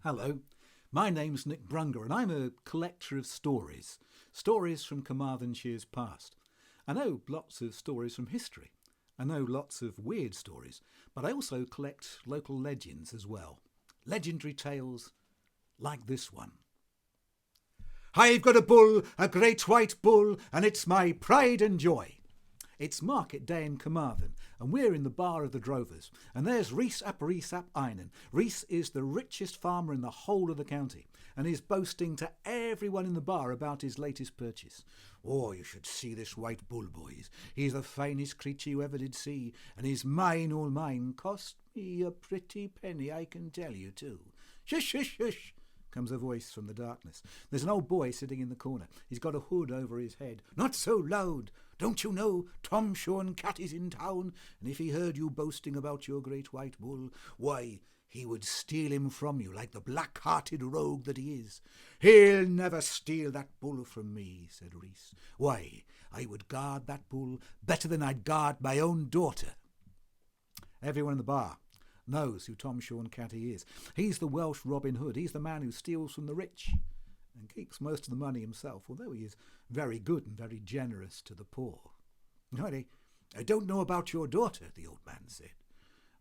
Hello, my name's Nick Brunger and I'm a collector of stories. Stories from Carmarthenshire's past. I know lots of stories from history. I know lots of weird stories, but I also collect local legends as well. Legendary tales like this one. I've got a bull, a great white bull, and it's my pride and joy. It's market day in Carmarthen, and we're in the bar of the drovers. And there's Rees ap Einen. Rees is the richest farmer in the whole of the county, and he's boasting to everyone in the bar about his latest purchase. Oh, you should see this white bull, boys. He's the finest creature you ever did see, and he's mine, all mine. Cost me a pretty penny, I can tell you, too. Shush, shush, shush, comes a voice from the darkness. There's an old boy sitting in the corner. He's got a hood over his head. Not so loud. Don't you know Tom Sion Cati's in town? And if he heard you boasting about your great white bull, why, he would steal him from you like the black-hearted rogue that he is. He'll never steal that bull from me, said Rees. Why, I would guard that bull better than I'd guard my own daughter. Everyone in the bar knows who Tom Sion Cati is. He's the Welsh Robin Hood. He's the man who steals from the rich and keeps most of the money himself, although he is very good and very generous to the poor. I don't know about your daughter, the old man said,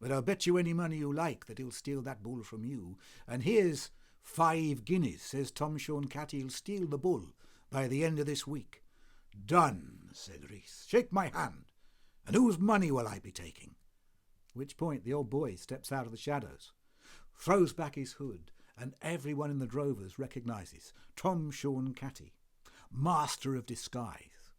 but I'll bet you any money you like that he'll steal that bull from you. And here's 5 guineas, says Tom Sion Cati. He'll steal the bull by the end of this week. Done, said Rees. Shake my hand. And whose money will I be taking? At which point the old boy steps out of the shadows, throws back his hood, and everyone in the drovers recognises Tom Sion Cati, master of disguise.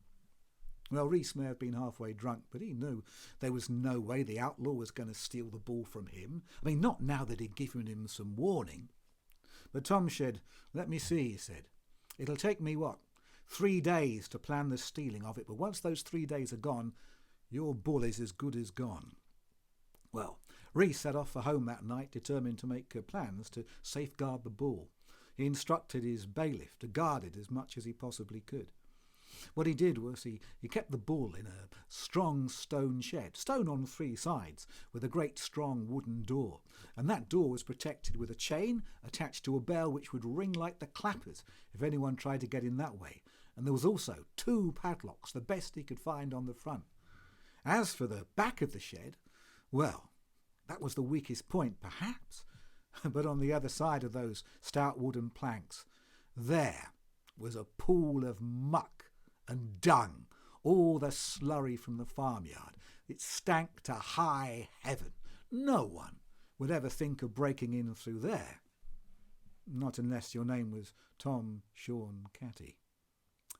Well, Rees may have been halfway drunk, but he knew there was no way the outlaw was going to steal the bull from him. I mean, not now that he'd given him some warning. But Tom said, let me see, he said. It'll take me, 3 days to plan the stealing of it, but once those 3 days are gone, your bull is as good as gone. Well, Rees set off for home that night, determined to make plans to safeguard the bull. He instructed his bailiff to guard it as much as he possibly could. What he did was he kept the bull in a strong stone shed, stone on 3 sides, with a great strong wooden door. And that door was protected with a chain attached to a bell which would ring like the clappers if anyone tried to get in that way. And there was also 2 padlocks, the best he could find on the front. As for the back of the shed, well, that was the weakest point, perhaps. But on the other side of those stout wooden planks, there was a pool of muck and dung, all the slurry from the farmyard. It stank to high heaven. No one would ever think of breaking in through there. Not unless your name was Tom Sion Cati.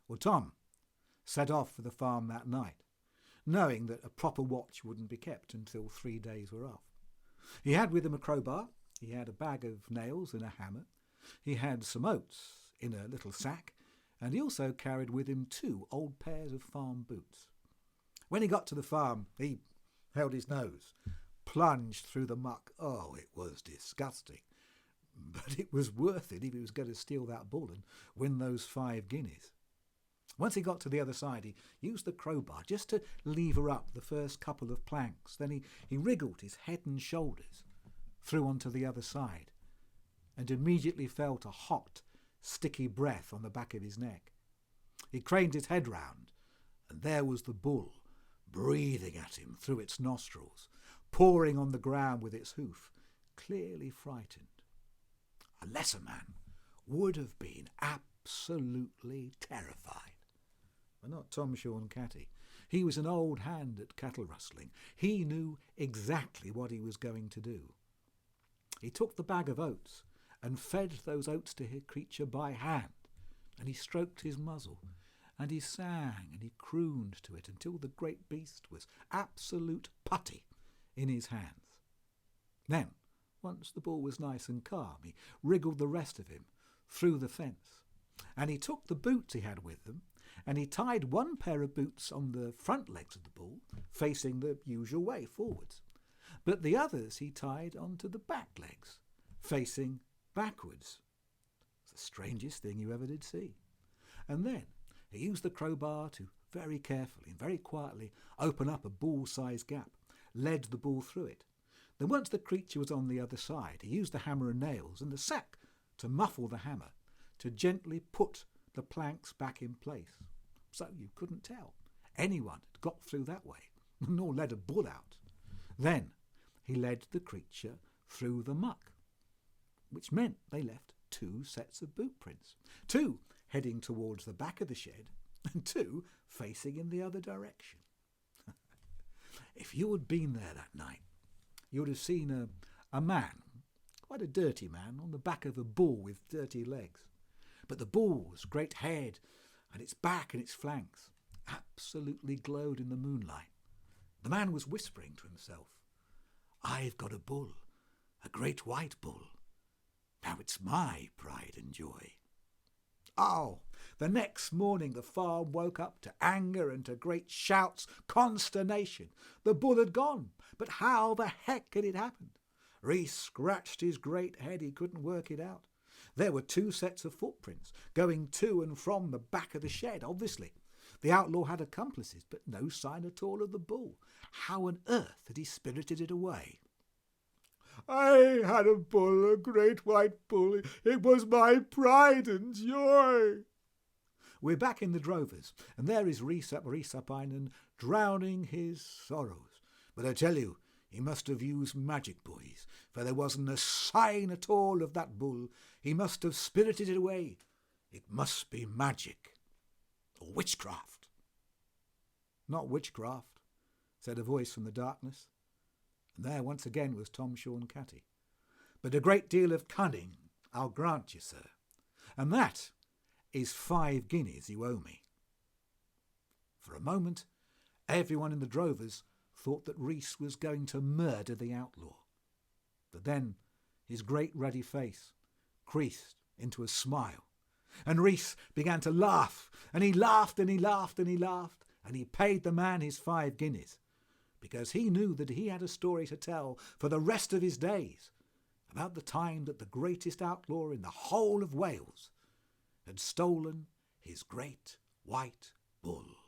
Well, Tom set off for the farm that night, knowing that a proper watch wouldn't be kept until 3 days were off. He had with him a crowbar, he had a bag of nails and a hammer, he had some oats in a little sack, and he also carried with him 2 old pairs of farm boots. When he got to the farm, he held his nose, plunged through the muck. Oh, it was disgusting. But it was worth it if he was going to steal that bull and win those 5 guineas. Once he got to the other side, he used the crowbar just to lever up the first couple of planks. Then he wriggled his head and shoulders through onto the other side and immediately felt a hot, sticky breath on the back of his neck. He craned his head round, and there was the bull, breathing at him through its nostrils, pawing on the ground with its hoof, clearly frightened. A lesser man would have been absolutely terrified. But not Tom Sion Cati. He was an old hand at cattle rustling. He knew exactly what he was going to do. He took the bag of oats and fed those oats to his creature by hand, and he stroked his muzzle, and he sang and he crooned to it until the great beast was absolute putty in his hands. Then, once the bull was nice and calm, he wriggled the rest of him through the fence, and he took the boots he had with them, and he tied 1 pair of boots on the front legs of the bull, facing the usual way forwards, but the others he tied onto the back legs, facing backwards. It's the strangest thing you ever did see. And then he used the crowbar to very carefully and very quietly open up a bull-sized gap, led the bull through it. Then once the creature was on the other side, he used the hammer and nails and the sack to muffle the hammer, to gently put the planks back in place. So you couldn't tell anyone had got through that way, nor led a bull out. Then he led the creature through the muck, which meant they left 2 sets of boot prints, 2 heading towards the back of the shed and 2 facing in the other direction. If you had been there that night, you would have seen a man, quite a dirty man, on the back of a bull with dirty legs. But the bull's great head and its back and its flanks absolutely glowed in the moonlight. The man was whispering to himself, "I've got a bull, a great white bull. Now it's my pride and joy." Oh, the next morning the farm woke up to anger and to great shouts, consternation. The bull had gone, but how the heck had it happened? Reese scratched his great head, he couldn't work it out. There were 2 sets of footprints going to and from the back of the shed, obviously. The outlaw had accomplices, but no sign at all of the bull. How on earth had he spirited it away? "I had a bull, a great white bull. It was my pride and joy." We're back in the drovers, and there is Rhys-ap-Rhys-ap-Einan drowning his sorrows. But I tell you, he must have used magic, boys, for there wasn't a sign at all of that bull. He must have spirited it away. It must be magic, or witchcraft. "Not witchcraft," said a voice from the darkness. And there once again was Tom, Sion, Cati. "But a great deal of cunning, I'll grant you, sir. And that is 5 guineas you owe me." For a moment, everyone in the drovers thought that Reese was going to murder the outlaw. But then his great ruddy face creased into a smile, and Reese began to laugh, and he laughed and he laughed and he laughed, and he paid the man his 5 guineas, because he knew that he had a story to tell for the rest of his days about the time that the greatest outlaw in the whole of Wales had stolen his great white bull.